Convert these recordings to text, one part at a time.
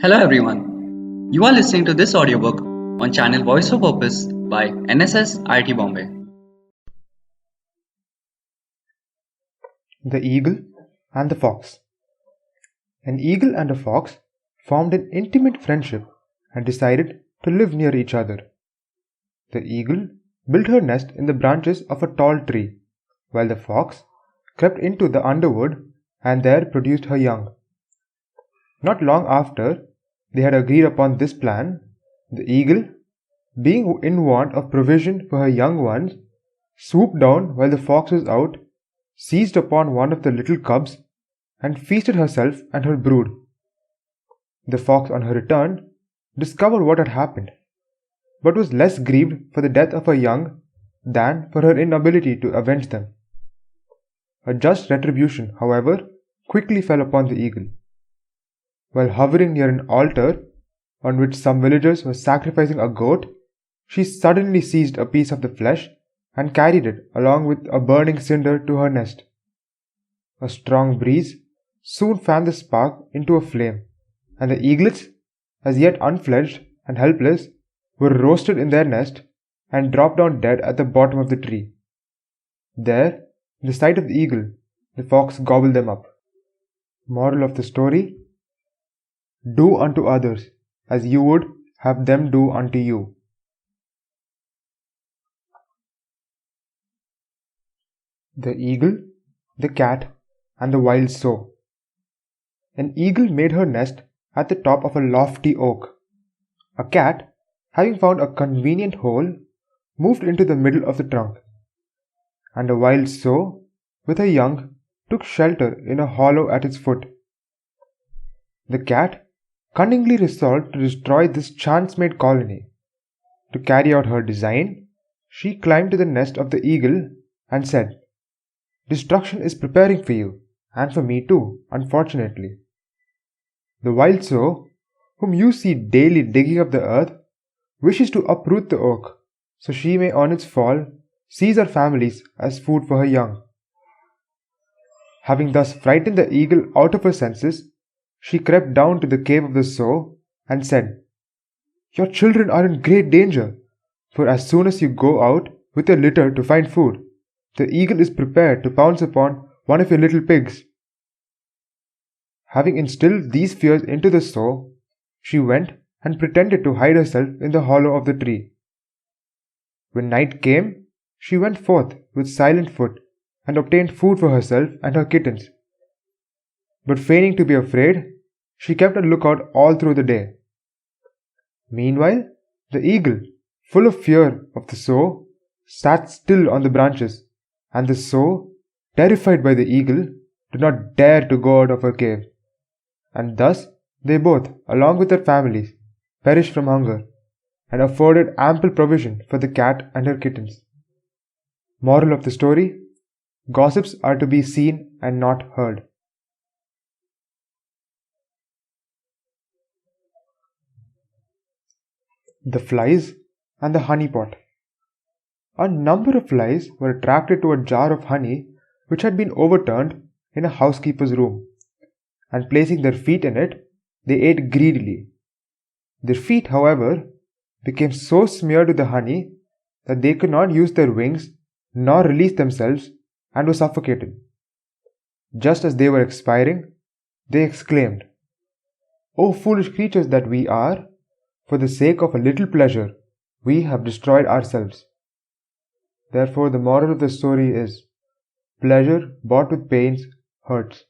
Hello everyone. You are listening to this audiobook on channel Voice for Purpose by NSS IIT Bombay. The Eagle and the Fox. An eagle and a fox formed an intimate friendship and decided to live near each other. The eagle built her nest in the branches of a tall tree, while the fox crept into the underwood and there produced her young. Not long after they had agreed upon this plan, the eagle, being in want of provision for her young ones, swooped down while the fox was out, seized upon one of the little cubs, and feasted herself and her brood. The fox on her return discovered what had happened, but was less grieved for the death of her young than for her inability to avenge them. A just retribution, however, quickly fell upon the eagle. While hovering near an altar on which some villagers were sacrificing a goat, she suddenly seized a piece of the flesh and carried it along with a burning cinder to her nest. A strong breeze soon fanned the spark into a flame, and the eaglets, as yet unfledged and helpless, were roasted in their nest and dropped down dead at the bottom of the tree. There, in the sight of the eagle, the fox gobbled them up. Moral of the story: do unto others as you would have them do unto you. The Eagle, the Cat, and the Wild Sow. An eagle made her nest at the top of a lofty oak. A cat, having found a convenient hole, moved into the middle of the trunk. And a wild sow, with her young, took shelter in a hollow at its foot. The cat cunningly resolved to destroy this chance-made colony. To carry out her design, she climbed to the nest of the eagle and said, "Destruction is preparing for you, and for me too, unfortunately." The wild sow, whom you see daily digging up the earth, wishes to uproot the oak, so she may on its fall seize our families as food for her young. Having thus frightened the eagle out of her senses, she crept down to the cave of the sow and said, "Your children are in great danger, for as soon as you go out with your litter to find food, the eagle is prepared to pounce upon one of your little pigs." Having instilled these fears into the sow, she went and pretended to hide herself in the hollow of the tree. When night came, she went forth with silent foot and obtained food for herself and her kittens. But feigning to be afraid, she kept a lookout all through the day. Meanwhile, the eagle, full of fear of the sow, sat still on the branches, and the sow, terrified by the eagle, did not dare to go out of her cave. And thus they both, along with their families, perished from hunger, and afforded ample provision for the cat and her kittens. Moral of the story: gossips are to be seen and not heard. The Flies and the Honey Pot. A number of flies were attracted to a jar of honey which had been overturned in a housekeeper's room, and placing their feet in it, they ate greedily. Their feet, however, became so smeared with the honey that they could not use their wings nor release themselves, and were suffocated. Just as they were expiring, they exclaimed, "O foolish creatures that we are! For the sake of a little pleasure, we have destroyed ourselves." Therefore, the moral of the story is: pleasure bought with pains hurts.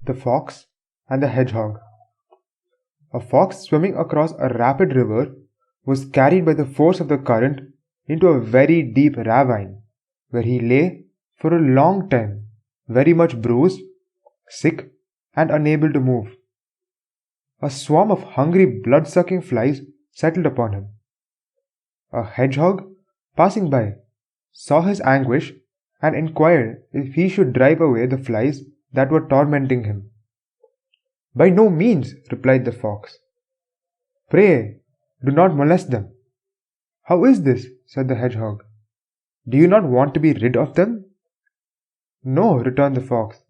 The Fox and the Hedgehog. A fox swimming across a rapid river was carried by the force of the current into a very deep ravine, where he lay for a long time, very much bruised, sick, and unable to move. A swarm of hungry blood-sucking flies settled upon him. A hedgehog, passing by, saw his anguish and inquired if he should drive away the flies that were tormenting him. "By no means," replied the fox. "Pray, do not molest them." "How is this?" said the hedgehog. "Do you not want to be rid of them? "No," returned the fox,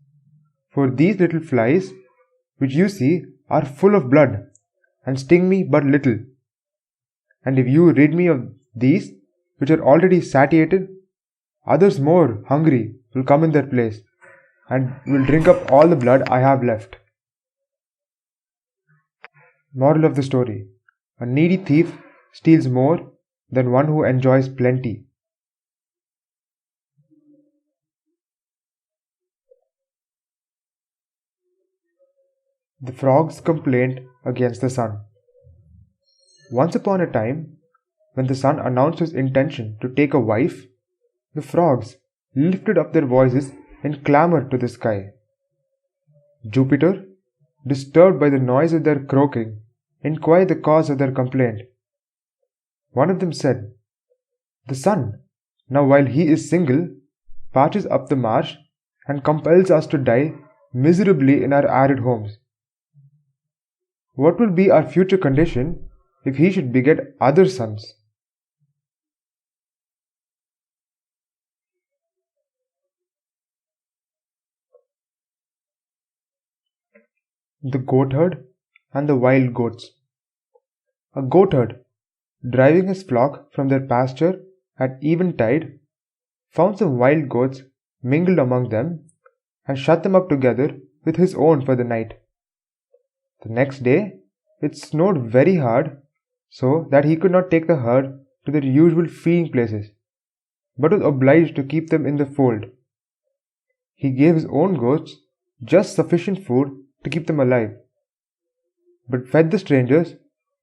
"for these little flies which you see are full of blood, and sting me but little. And if you rid me of these, which are already satiated, others more hungry will come in their place, and will drink up all the blood I have left." Moral of the story: a needy thief steals more than one who enjoys plenty. The Frog's Complaint Against the Sun. Once upon a time, when the sun announced his intention to take a wife, the frogs lifted up their voices in clamor to the sky. Jupiter, disturbed by the noise of their croaking, inquired the cause of their complaint. One of them said, "The sun, now while he is single, parches up the marsh and compels us to die miserably in our arid homes. What will be our future condition if he should beget other sons?" The Goatherd and the Wild Goats. A goatherd, driving his flock from their pasture at eventide, found some wild goats mingled among them, and shut them up together with his own for the night. The next day it snowed very hard, so that he could not take the herd to their usual feeding places, but was obliged to keep them in the fold. He gave his own goats just sufficient food to keep them alive, but fed the strangers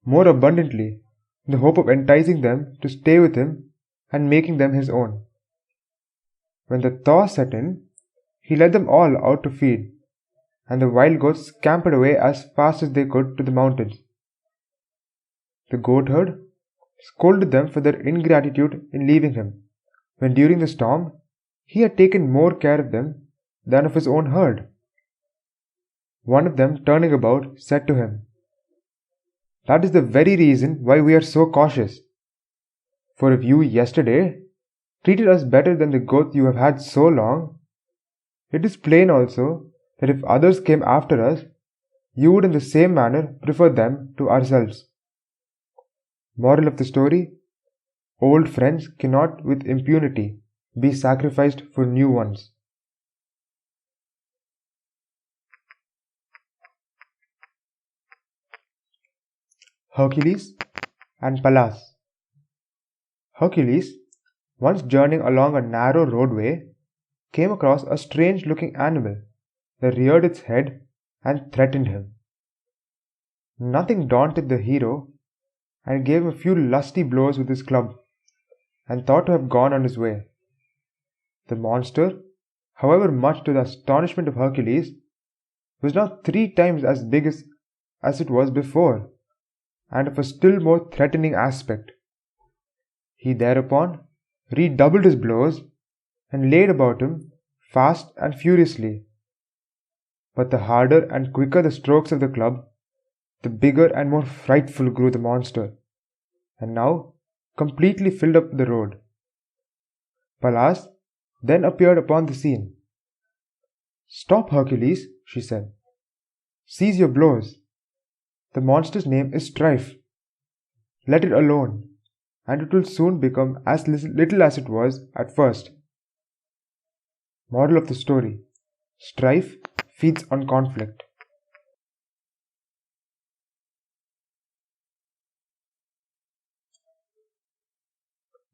more abundantly in the hope of enticing them to stay with him and making them his own. When the thaw set in, he led them all out to feed, and the wild goats scampered away as fast as they could to the mountains. The goatherd scolded them for their ingratitude in leaving him, when during the storm he had taken more care of them than of his own herd. One of them, turning about, said to him, "That is the very reason why we are so cautious. For if you yesterday treated us better than the goats you have had so long, it is plain also that if others came after us, you would in the same manner prefer them to ourselves." Moral of the story: old friends cannot with impunity be sacrificed for new ones. Hercules and Pallas. Hercules, once journeying along a narrow roadway, came across a strange looking animal that reared its head and threatened him. Nothing daunted the hero, and gave him a few lusty blows with his club, and thought to have gone on his way. The monster, however, much to the astonishment of Hercules, was now 3 times as big as it was before, and of a still more threatening aspect. He thereupon redoubled his blows, and laid about him fast and furiously. But the harder and quicker the strokes of the club, the bigger and more frightful grew the monster, and now completely filled up the road. Pallas then appeared upon the scene. "Stop, Hercules," she said. "Cease your blows. The monster's name is Strife. Let it alone, and it will soon become as little as it was at first." Moral of the story: strife feeds on conflict.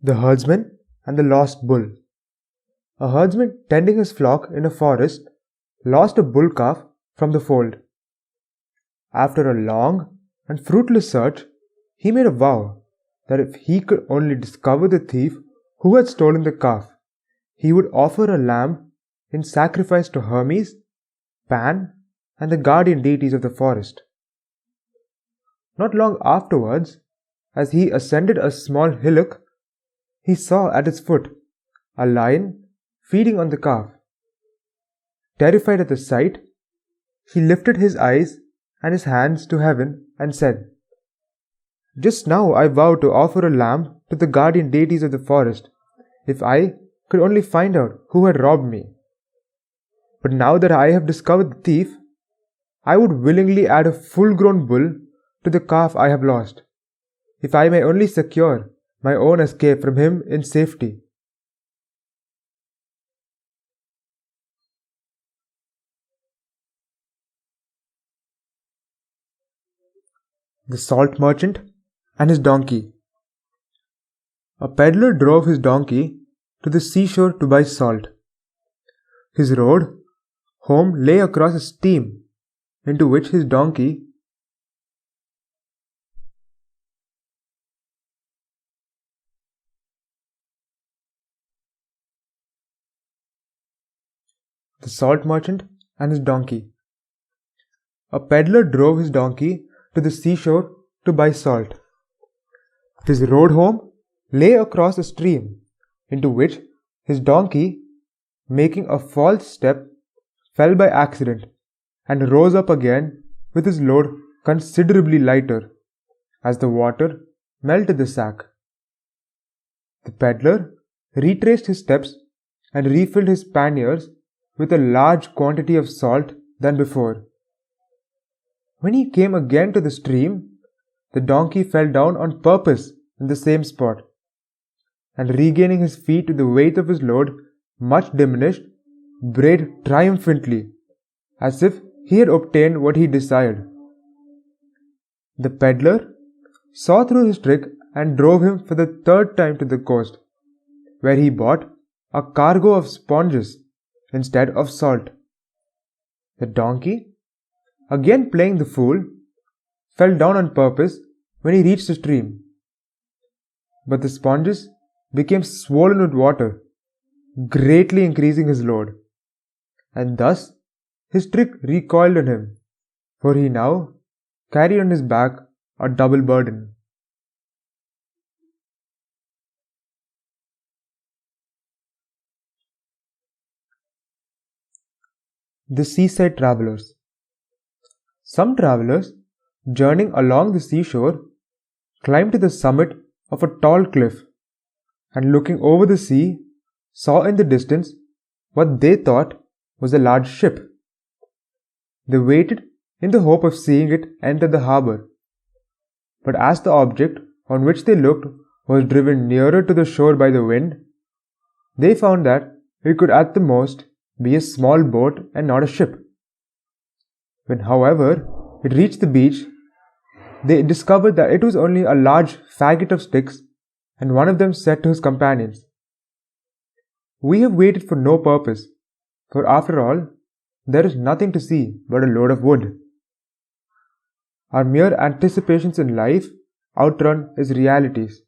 The Herdsman and the Lost Bull. A herdsman tending his flock in a forest lost a bull calf from the fold. After a long and fruitless search, he made a vow that if he could only discover the thief who had stolen the calf, he would offer a lamb in sacrifice to Hermes, Pan, and the guardian deities of the forest. Not long afterwards, as he ascended a small hillock, he saw at its foot a lion feeding on the calf. Terrified at the sight, he lifted his eyes and his hands to heaven and said, "Just now I vowed to offer a lamb to the guardian deities of the forest, if I could only find out who had robbed me. But now that I have discovered the thief, I would willingly add a full-grown bull to the calf I have lost, if I may only secure my own escape from him in safety. The Salt Merchant and his Donkey. A peddler drove his donkey to the seashore to buy salt. His road home lay across a stream into which his donkey The Salt Merchant and his Donkey. A peddler drove his donkey to the seashore to buy salt. His road home lay across a stream into which his donkey, making a false step, fell by accident and rose up again with his load considerably lighter as the water melted the sack. The peddler retraced his steps and refilled his panniers with a large quantity of salt than before. When he came again to the stream, the donkey fell down on purpose in the same spot, and regaining his feet with the weight of his load much diminished, brayed triumphantly, as if he had obtained what he desired. The peddler saw through his trick and drove him for the third time to the coast, where he bought a cargo of sponges instead of salt. The donkey, again playing the fool, fell down on purpose when he reached the stream. But the sponges became swollen with water, greatly increasing his load, and thus his trick recoiled on him, for he now carried on his back a double burden. The Seaside Travelers. Some travelers, journeying along the seashore, climbed to the summit of a tall cliff, and looking over the sea, saw in the distance what they thought was a large ship. They waited in the hope of seeing it enter the harbour, but as the object on which they looked was driven nearer to the shore by the wind, they found that it could at the most be a small boat and not a ship. When, however, it reached the beach, they discovered that it was only a large faggot of sticks, and one of them said to his companions, "We have waited for no purpose, for after all, there is nothing to see but a load of wood." Our mere anticipations in life outrun its realities.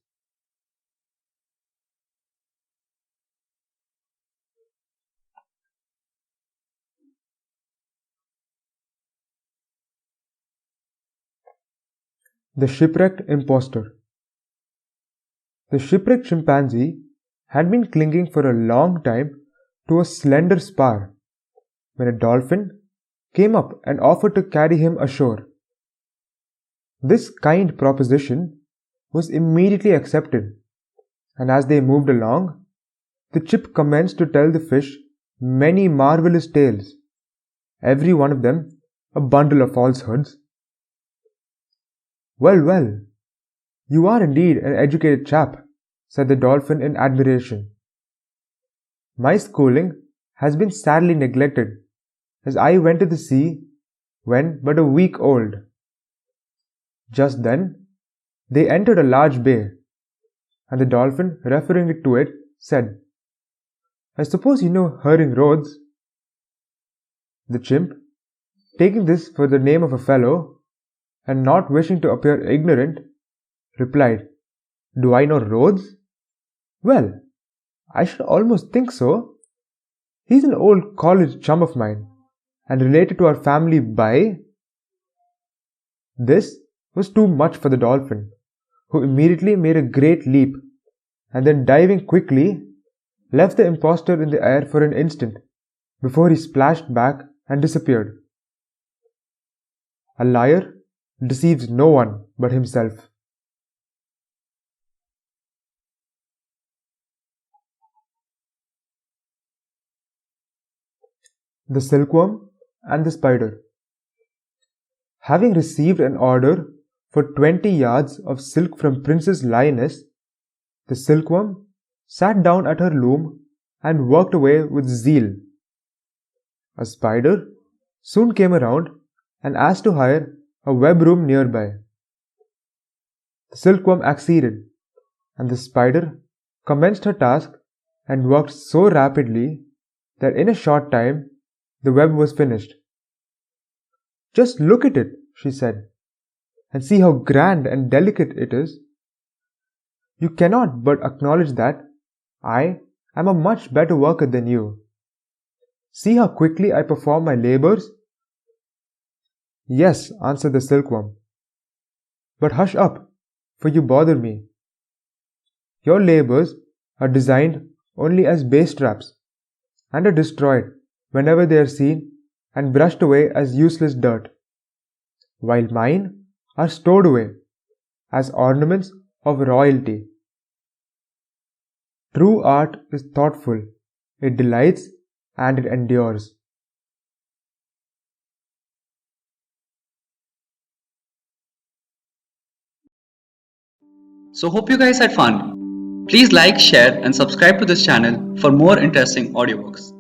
The Shipwrecked Impostor. The shipwrecked chimpanzee had been clinging for a long time to a slender spar when a dolphin came up and offered to carry him ashore. This kind proposition was immediately accepted, and as they moved along, the chip commenced to tell the fish many marvelous tales, every one of them a bundle of falsehoods. "Well, well, you are indeed an educated chap," said the dolphin in admiration. "My schooling has been sadly neglected, as I went to the sea when but a week old." Just then they entered a large bay, and the dolphin, referring to it, said, "I suppose you know Herring Roads?" The chimp, taking this for the name of a fellow, and not wishing to appear ignorant, replied, "Do I know Rhodes? Well, I should almost think so. He's an old college chum of mine, and related to our family by—" This was too much for the dolphin, who immediately made a great leap, and then diving quickly, left the impostor in the air for an instant before he splashed back and disappeared. A liar deceives no one but himself. The Silkworm and the Spider. Having received an order for 20 yards of silk from Princess Lioness, the Silkworm sat down at her loom and worked away with zeal. A spider soon came around and asked to hire a web room nearby. The Silkworm acceded, and the spider commenced her task and worked so rapidly that in a short time the web was finished. "Just look at it," she said, "and see how grand and delicate it is. You cannot but acknowledge that I am a much better worker than you. See how quickly I perform my labors." "Yes," answered the Silkworm, "but hush up, for you bother me. Your labors are designed only as base traps, and are destroyed whenever they are seen and brushed away as useless dirt, while mine are stored away as ornaments of royalty. True art is thoughtful, it delights, and it endures." So hope you guys had fun. Please like, share and subscribe to this channel for more interesting audiobooks.